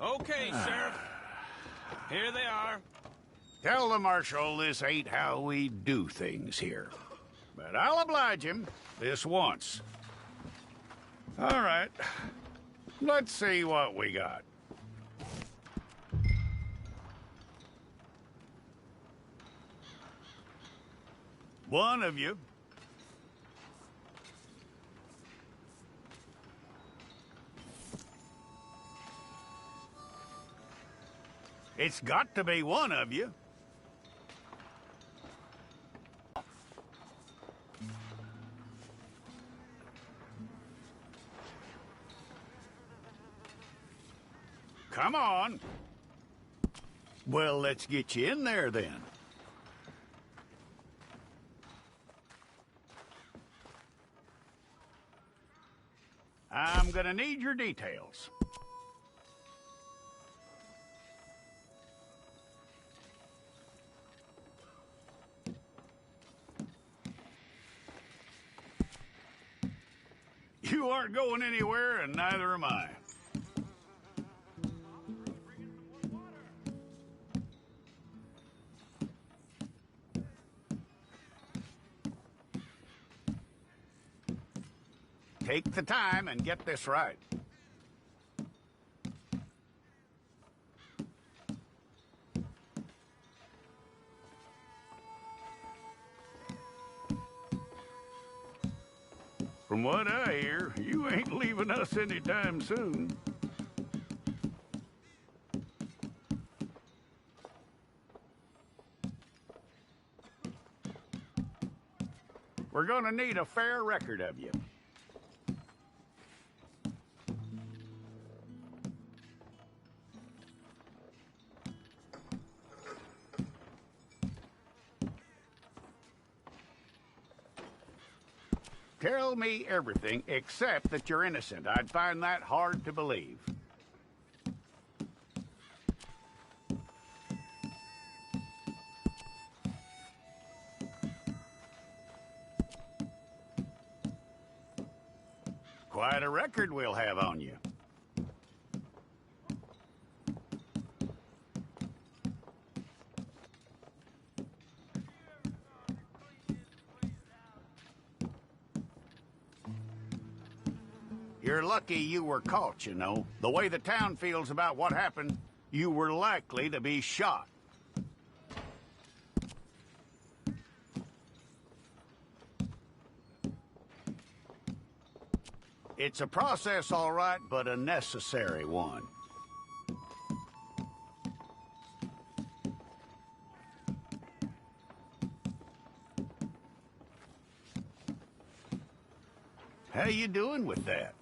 Okay, Sheriff. Here they are. Tell the Marshal this ain't how we do things here. But I'll oblige him this once. All right. Let's see what we got. One of you. It's got to be one of you. Come on. Well, let's get you in there then. I'm gonna need your details. You aren't going anywhere, and neither am I. Take the time and get this right. From what I hear, you ain't leaving us anytime soon. We're gonna need a fair record of you. Tell me everything except that you're innocent. I'd find that hard to believe. Quite a record we'll have on you. You're lucky you were caught, you know. The way the town feels about what happened, you were likely to be shot. It's a process, all right, but a necessary one. How you doing with that?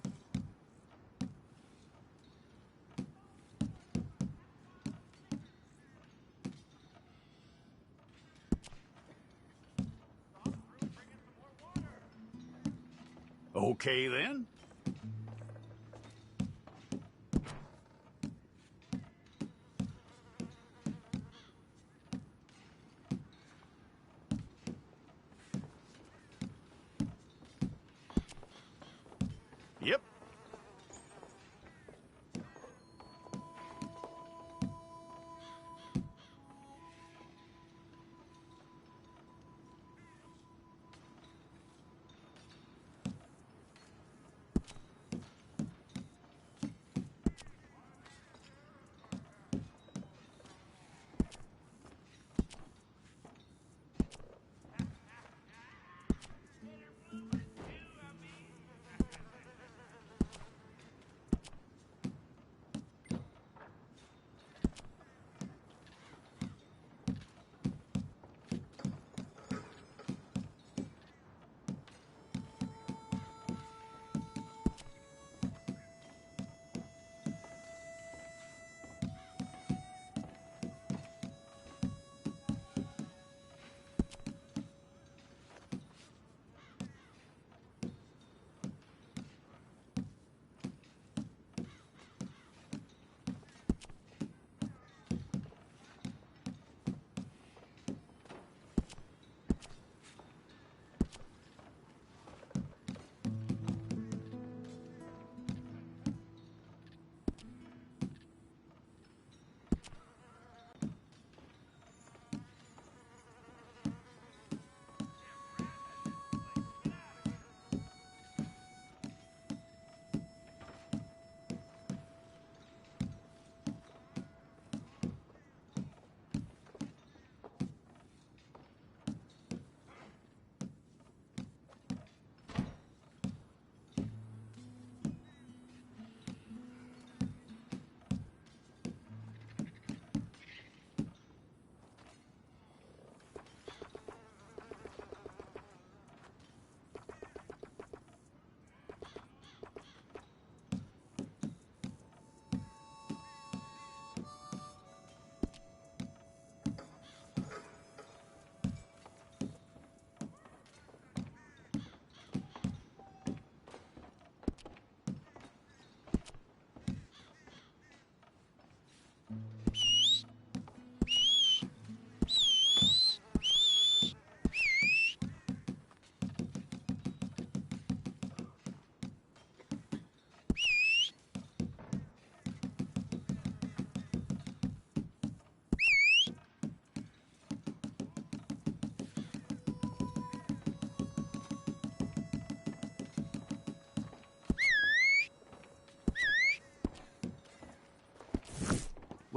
Okay, then. Yep.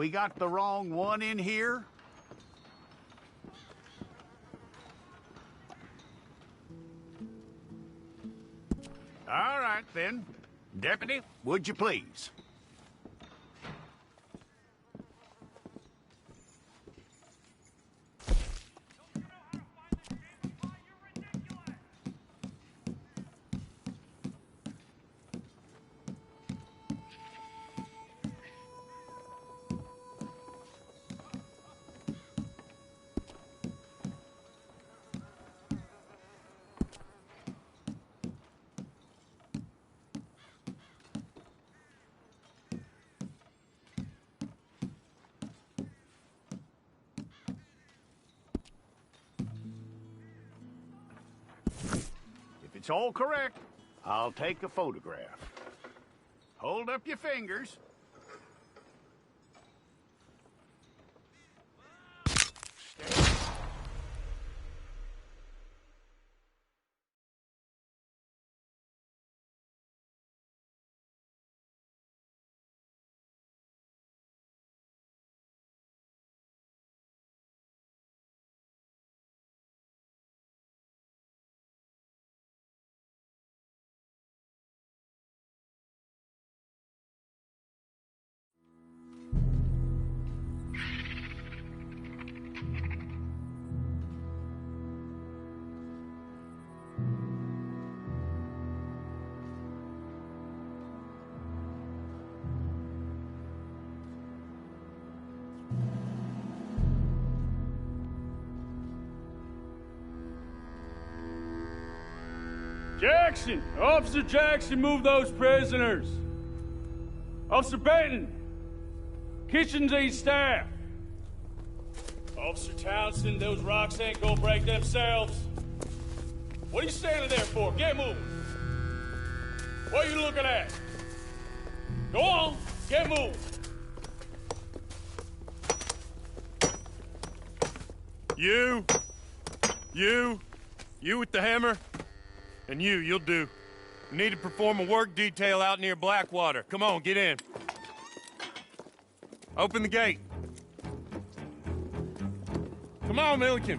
We got the wrong one in here? All right, then. Deputy, would you please? It's all correct. I'll take a photograph. Hold up your fingers. Jackson! Officer Jackson, move those prisoners! Officer Benton! Kitchens aid staff! Officer Townsend, those rocks ain't gonna break themselves. What are you standing there for? Get moving! What are you looking at? Go on, get moving! You with the hammer? And you'll do. We need to perform a work detail out near Blackwater. Come on, get in. Open the gate. Come on, Milliken.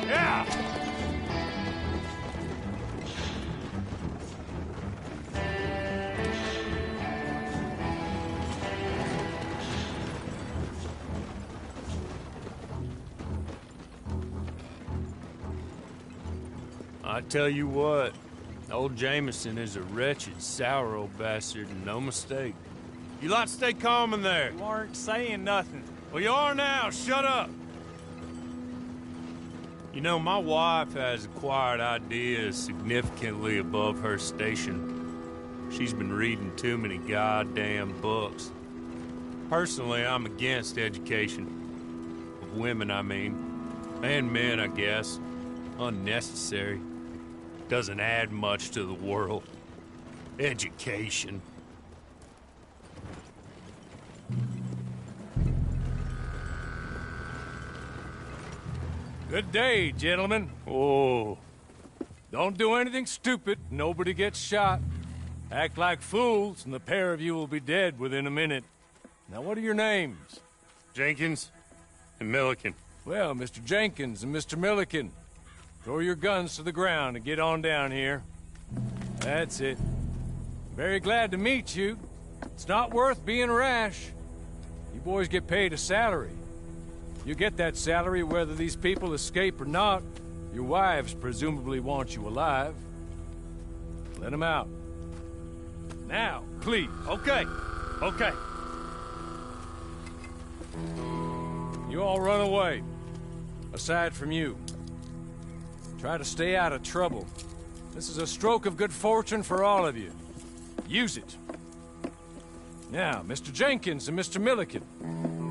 Yeah! I tell you what, old Jameson is a wretched, sour old bastard, and no mistake. You lot stay calm in there. You aren't saying nothing. Well, you are now. Shut up. You know, my wife has acquired ideas significantly above her station. She's been reading too many goddamn books. Personally, I'm against education. Of women, I mean. And men, I guess. Unnecessary. Doesn't add much to the world. Education. Good day, gentlemen. Oh. Don't do anything stupid. Nobody gets shot. Act like fools, and the pair of you will be dead within a minute. Now, what are your names? Jenkins and Milliken. Well, Mr. Jenkins and Mr. Milliken, throw your guns to the ground and get on down here. That's it. Very glad to meet you. It's not worth being rash. You boys get paid a salary. You get that salary whether these people escape or not. Your wives presumably want you alive. Let them out. Now, please. Okay. You all run away. Aside from you. Try to stay out of trouble. This is a stroke of good fortune for all of you. Use it. Now, Mr. Jenkins and Mr. Milliken,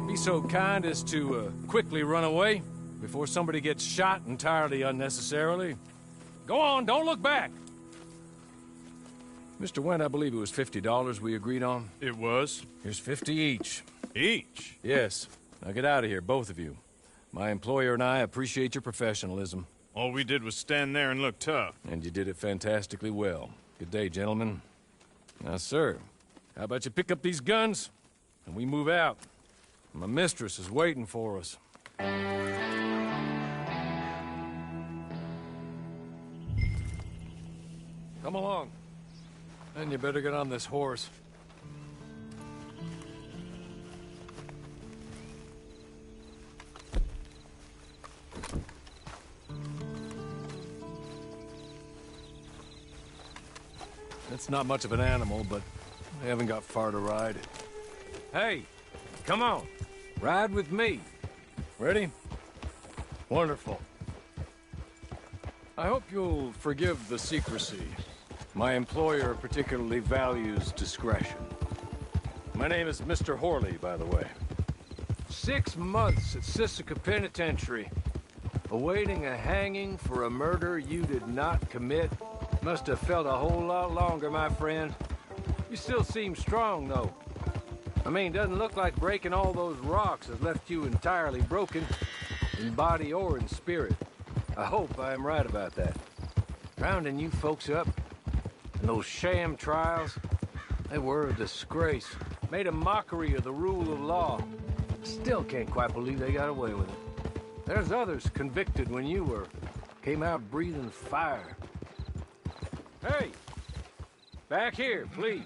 be so kind as to quickly run away before somebody gets shot entirely unnecessarily. Go on, don't look back. Mr. Wendt, I believe it was $50 we agreed on. It was. Here's 50 each. Each? Yes. Now get out of here, both of you. My employer and I appreciate your professionalism. All we did was stand there and look tough. And you did it fantastically well. Good day, gentlemen. Now, sir, how about you pick up these guns, and we move out? My mistress is waiting for us. Come along. And you better get on this horse. It's not much of an animal, but I haven't got far to ride. Hey, come on. Ride with me. Ready? Wonderful. I hope you'll forgive the secrecy. My employer particularly values discretion. My name is Mr. Horley, by the way. 6 months at Sisika Penitentiary, awaiting a hanging for a murder you did not commit. Must have felt a whole lot longer, my friend. You still seem strong, though. I mean, doesn't look like breaking all those rocks has left you entirely broken, in body or in spirit. I hope I am right about that. Rounding you folks up, and those sham trials, they were a disgrace. Made a mockery of the rule of law. Still can't quite believe they got away with it. There's others convicted when you were. Came out breathing fire. Hey! Back here, please.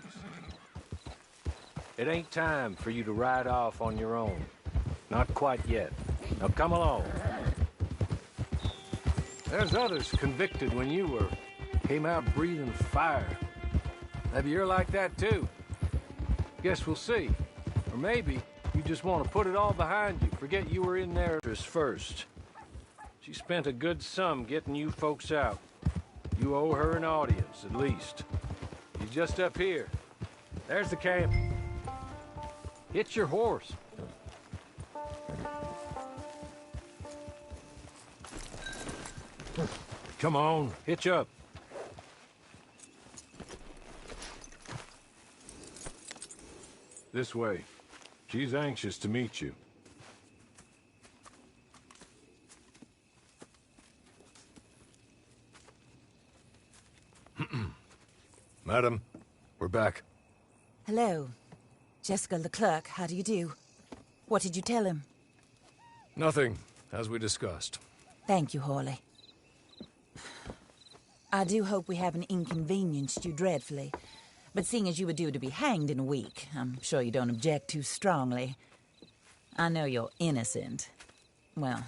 It ain't time for you to ride off on your own. Not quite yet. Now come along. There's others convicted when you were. Came out breathing fire. Maybe you're like that too. Guess we'll see. Or maybe you just want to put it all behind you. Forget you were in there first. She spent a good sum getting you folks out. You owe her an audience, at least. She's just up here. There's the camp. Hitch your horse. Come on, hitch up. This way. She's anxious to meet you. Madam, we're back. Hello. Jessica Leclerc, how do you do? What did you tell him? Nothing, as we discussed. Thank you, Horley. I do hope we haven't inconvenienced you dreadfully. But seeing as you were due to be hanged in a week, I'm sure you don't object too strongly. I know you're innocent. Well,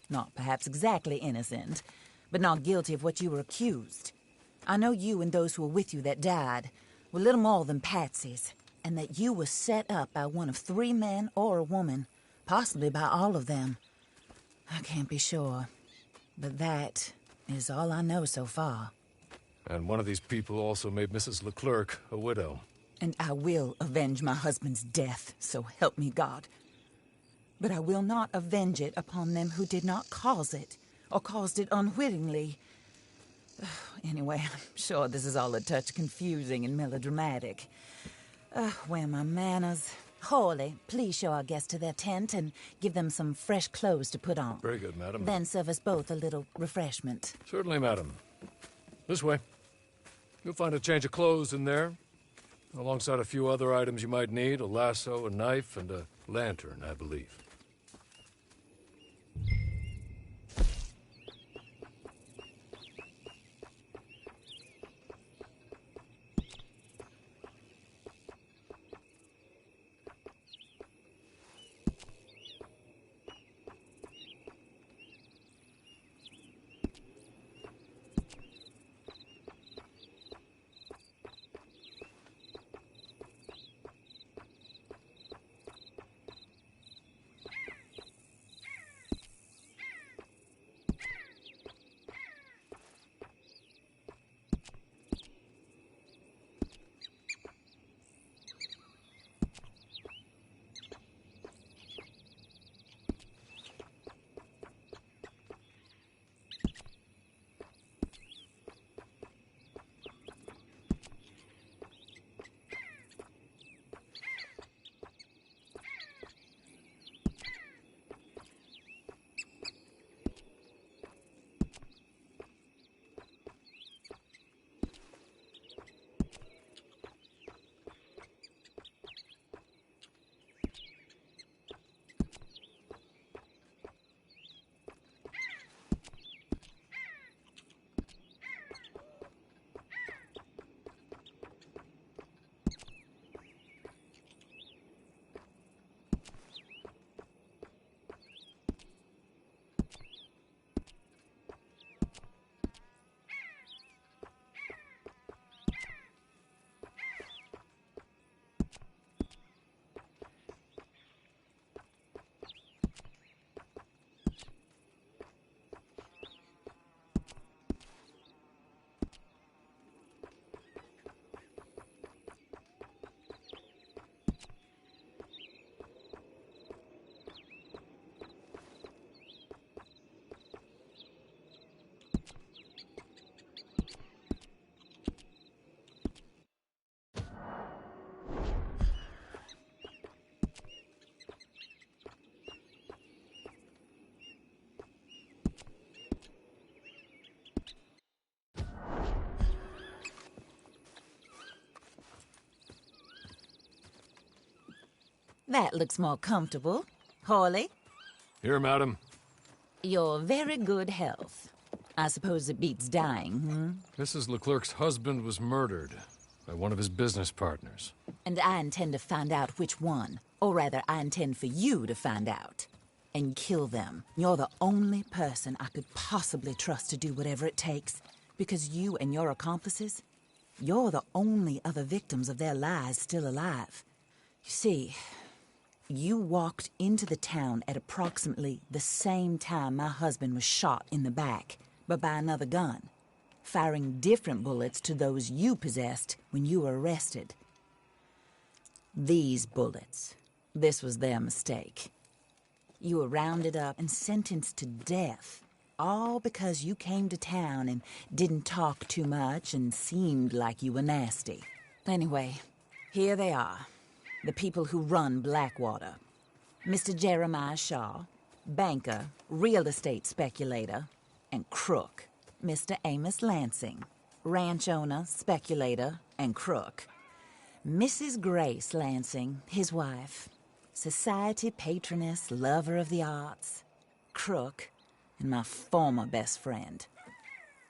not perhaps exactly innocent, but not guilty of what you were accused. I know you and those who were with you that died were little more than patsies, and that you were set up by one of 3 men or a woman, possibly by all of them. I can't be sure, but that is all I know so far. And one of these people also made Mrs. Leclerc a widow. And I will avenge my husband's death, so help me God. But I will not avenge it upon them who did not cause it, or caused it unwittingly. Anyway, I'm sure this is all a touch confusing and melodramatic. Where are my manners? Horley, please show our guests to their tent and give them some fresh clothes to put on. Very good, madam. Then serve us both a little refreshment. Certainly, madam. This way. You'll find a change of clothes in there, alongside a few other items you might need, a lasso, a knife, and a lantern, I believe. That looks more comfortable. Hawley, Here, madam. your very good health. I suppose it beats dying, hmm? Mrs. Leclerc's husband was murdered by one of his business partners. And I intend to find out which one. Or rather, I intend for you to find out. And kill them. You're the only person I could possibly trust to do whatever it takes. Because you and your accomplices, you're the only other victims of their lies still alive. You see, you walked into the town at approximately the same time my husband was shot in the back, but by another gun, firing different bullets to those you possessed when you were arrested. These bullets, this was their mistake. You were rounded up and sentenced to death, all because you came to town and didn't talk too much and seemed like you were nasty. Anyway, here they are, the people who run Blackwater. Mr. Jeremiah Shaw, banker, real estate speculator, and crook. Mr. Amos Lansing, ranch owner, speculator, and crook. Mrs. Grace Lansing, his wife, society patroness, lover of the arts, crook, and my former best friend,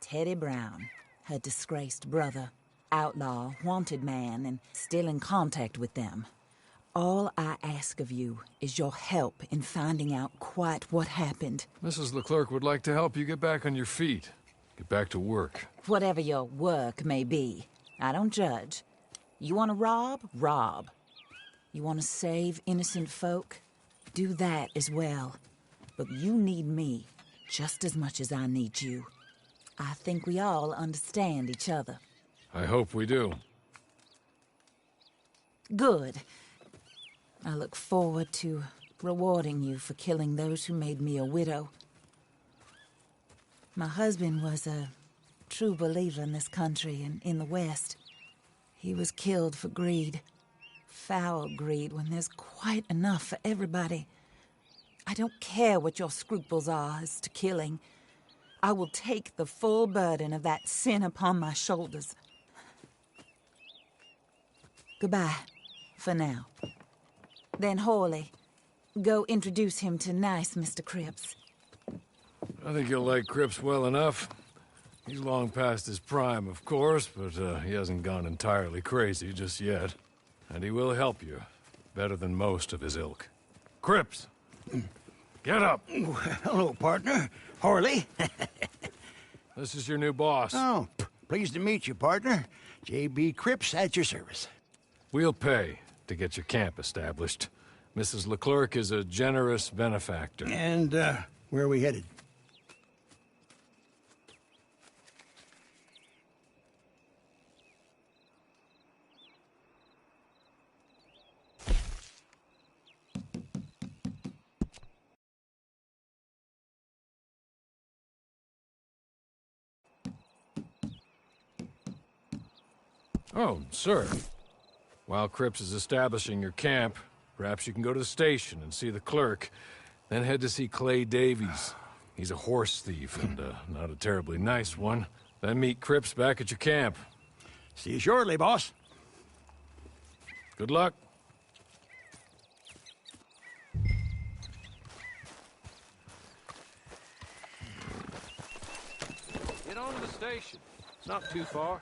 Teddy Brown, her disgraced brother, outlaw, wanted man, and still in contact with them. All I ask of you is your help in finding out quite what happened. Mrs. Leclerc would like to help you get back on your feet. Get back to work. Whatever your work may be, I don't judge. You want to rob? Rob. You want to save innocent folk? Do that as well. But you need me just as much as I need you. I think we all understand each other. I hope we do. Good. I look forward to rewarding you for killing those who made me a widow. My husband was a true believer in this country and in the West. He was killed for greed. Foul greed when there's quite enough for everybody. I don't care what your scruples are as to killing. I will take the full burden of that sin upon my shoulders. Goodbye, for now. Then Hawley, go introduce him to nice Mr. Cripps. I think you'll like Cripps well enough. He's long past his prime, of course, but he hasn't gone entirely crazy just yet. And he will help you, better than most of his ilk. Cripps! Get up! Hello, partner. Hawley. This is your new boss. Oh, pleased to meet you, partner. J.B. Cripps at your service. We'll pay to get your camp established. Mrs. Leclerc is a generous benefactor. And, where are we headed? Oh, sir. While Cripps is establishing your camp, perhaps you can go to the station and see the clerk, then head to see Clay Davies. He's a horse thief, and not a terribly nice one. Then meet Cripps back at your camp. See you shortly, boss. Good luck. Get on to the station. It's not too far.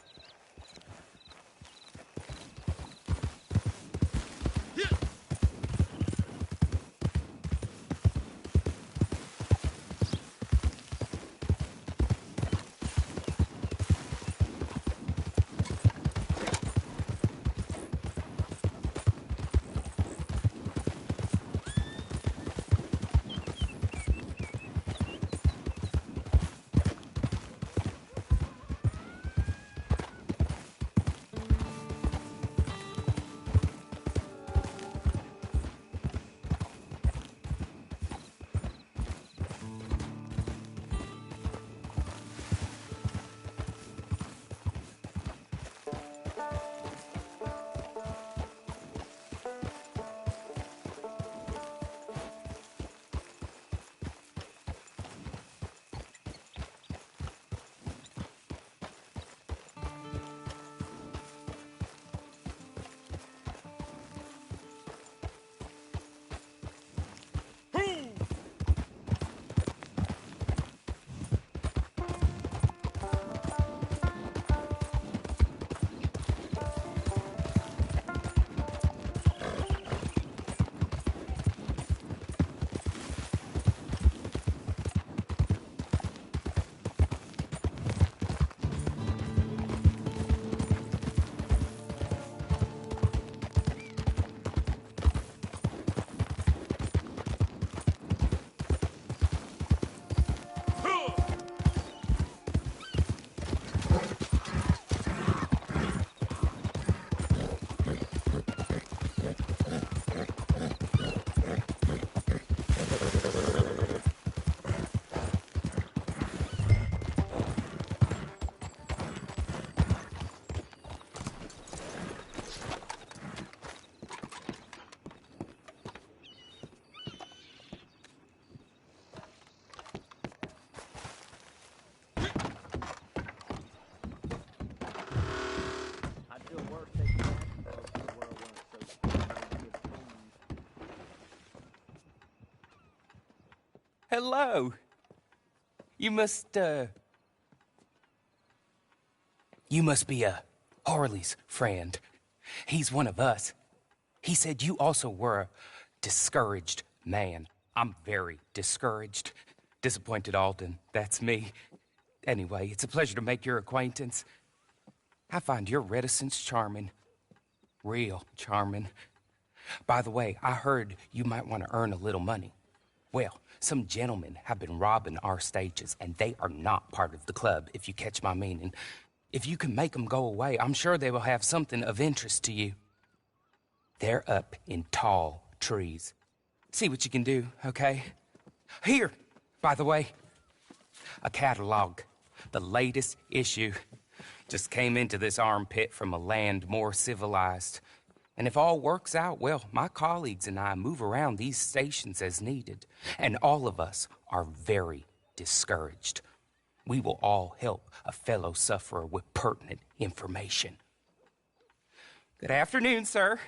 hello. You must be Harley's friend. He's one of us. He said you also were a discouraged man. I'm very discouraged. Disappointed Alden, that's me. Anyway, it's a pleasure to make your acquaintance. I find your reticence charming. Real charming. By the way, I heard you might want to earn a little money. Well, some gentlemen have been robbing our stages, and they are not part of the club, if you catch my meaning. If you can make them go away, I'm sure they will have something of interest to you. They're up in tall trees. See what you can do, okay? Here, by the way, a catalog. The latest issue. Just came into this armpit from a land more civilized. And if all works out, well, my colleagues and I move around these stations as needed. And all of us are very discouraged. We will all help a fellow sufferer with pertinent information. Good afternoon, sir.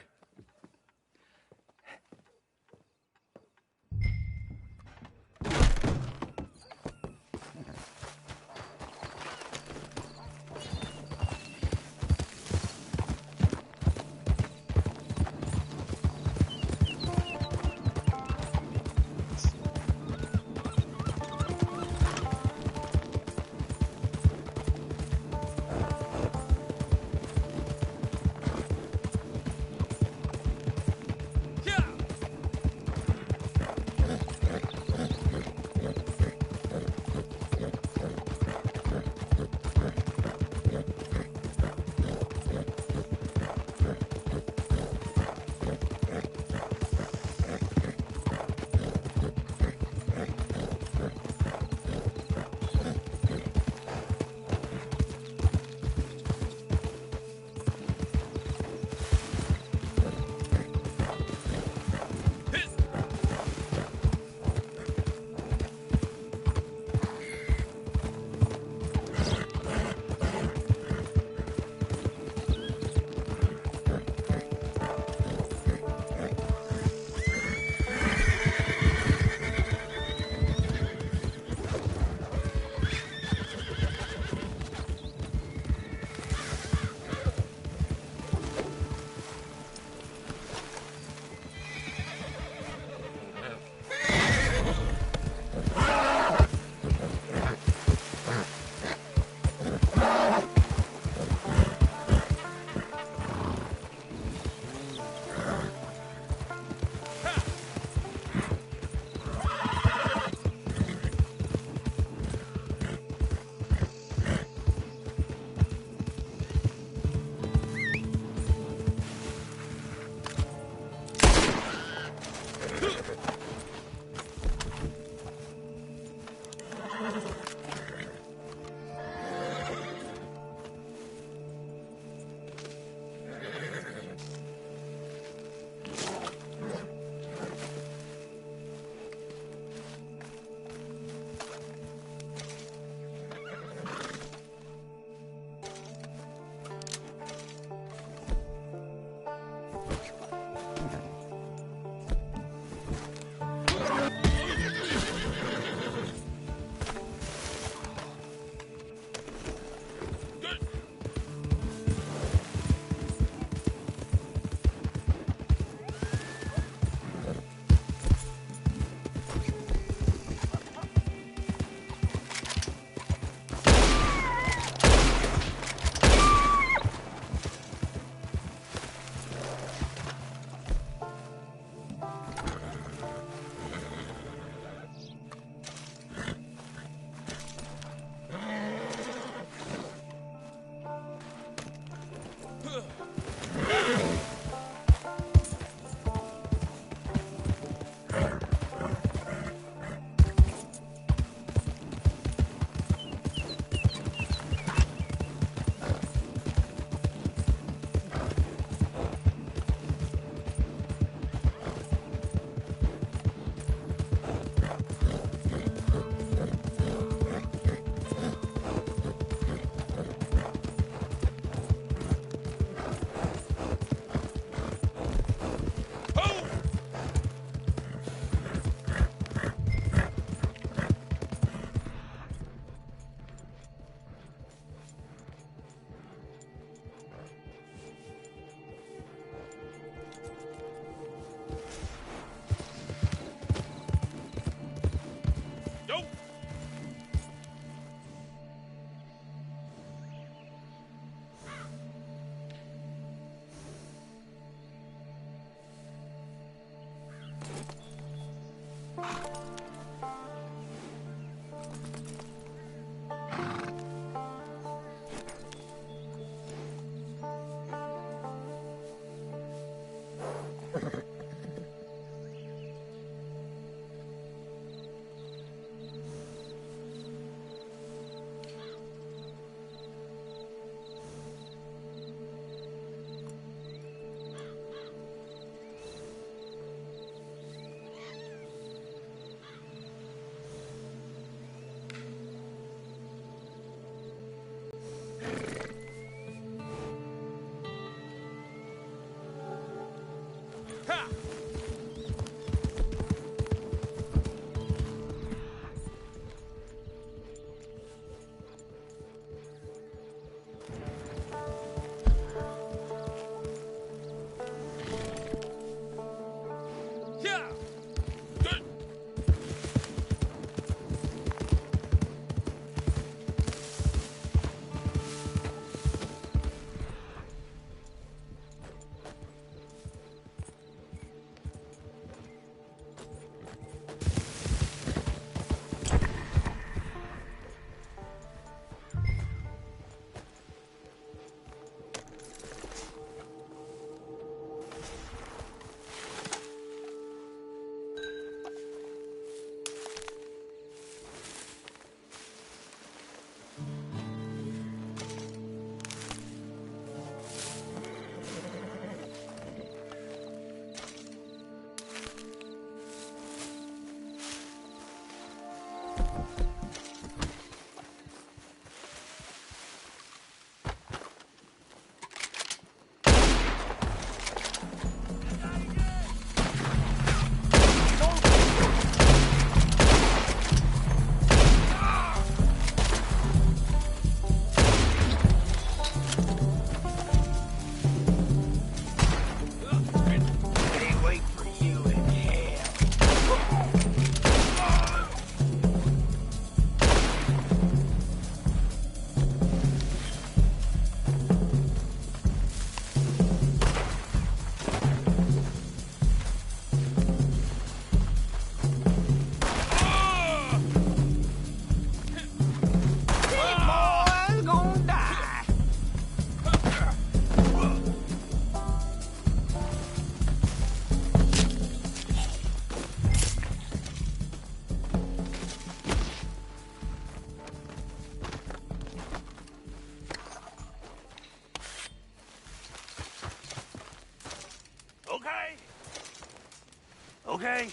Okay.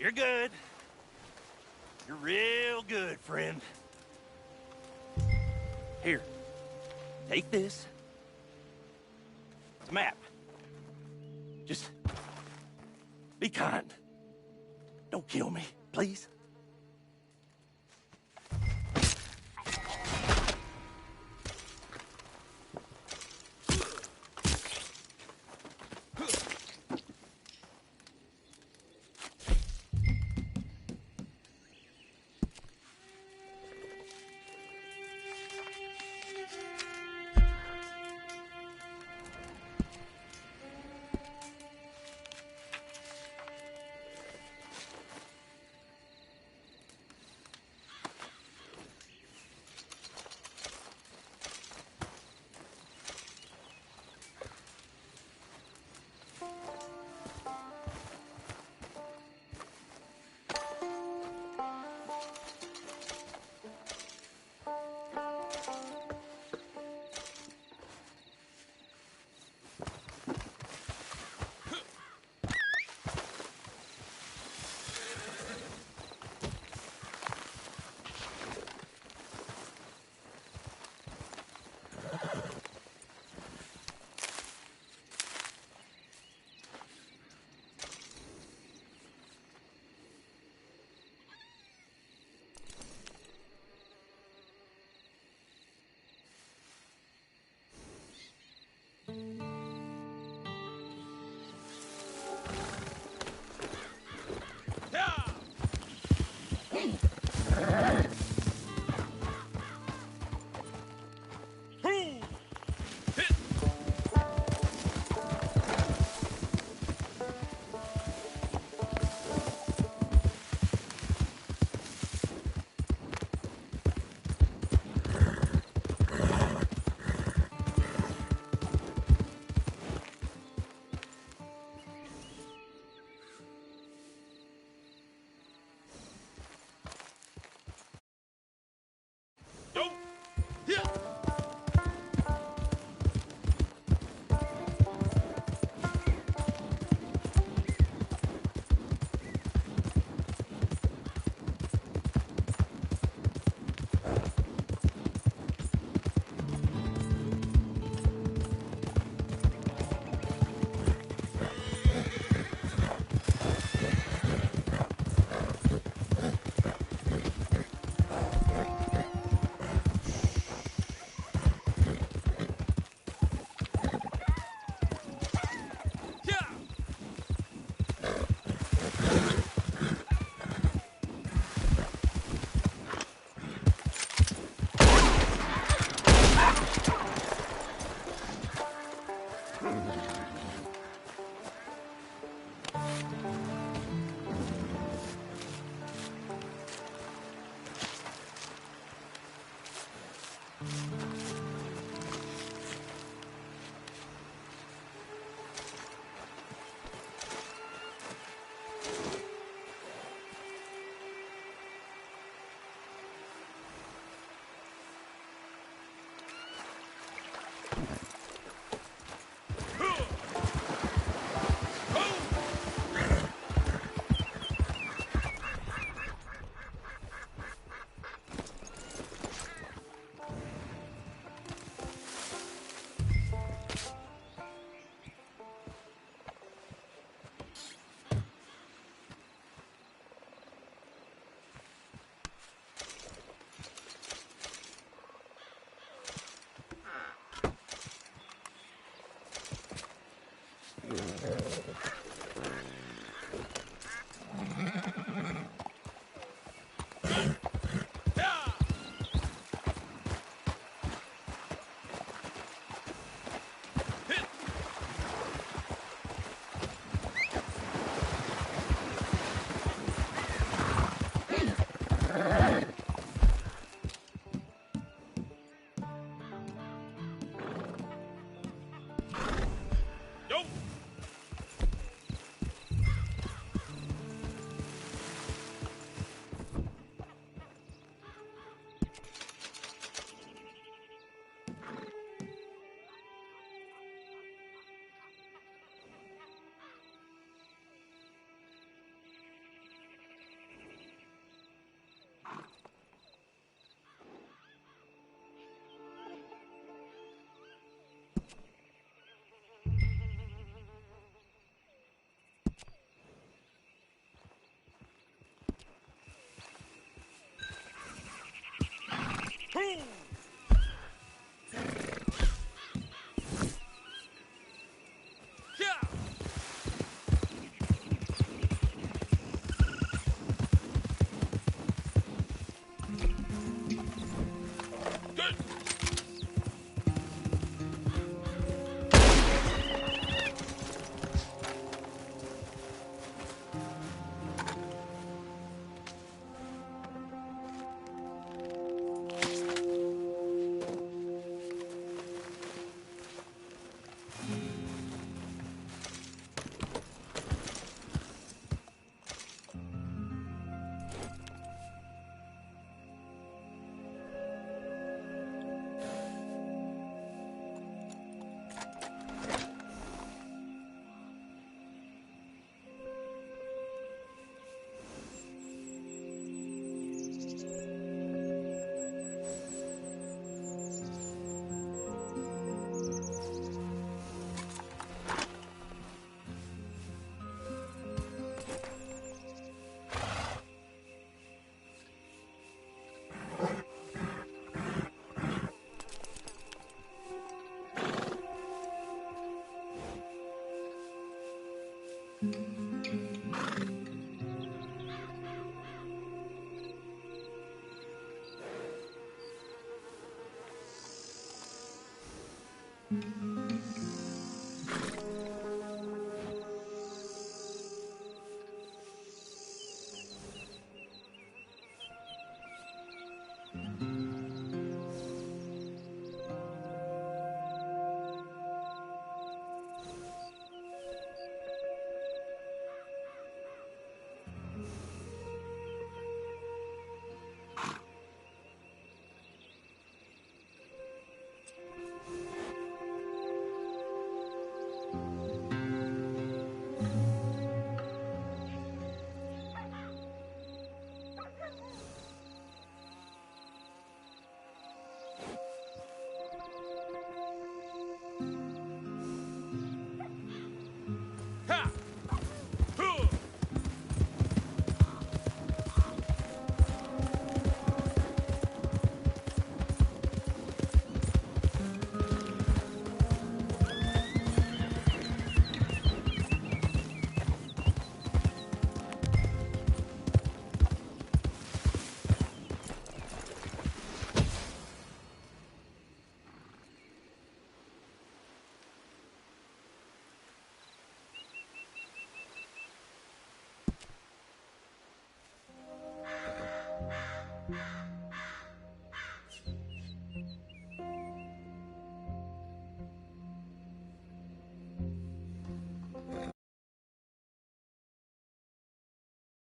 You're good. You're real good, friend. Here. Take this. It's a map. Just be kind. Don't kill me, please.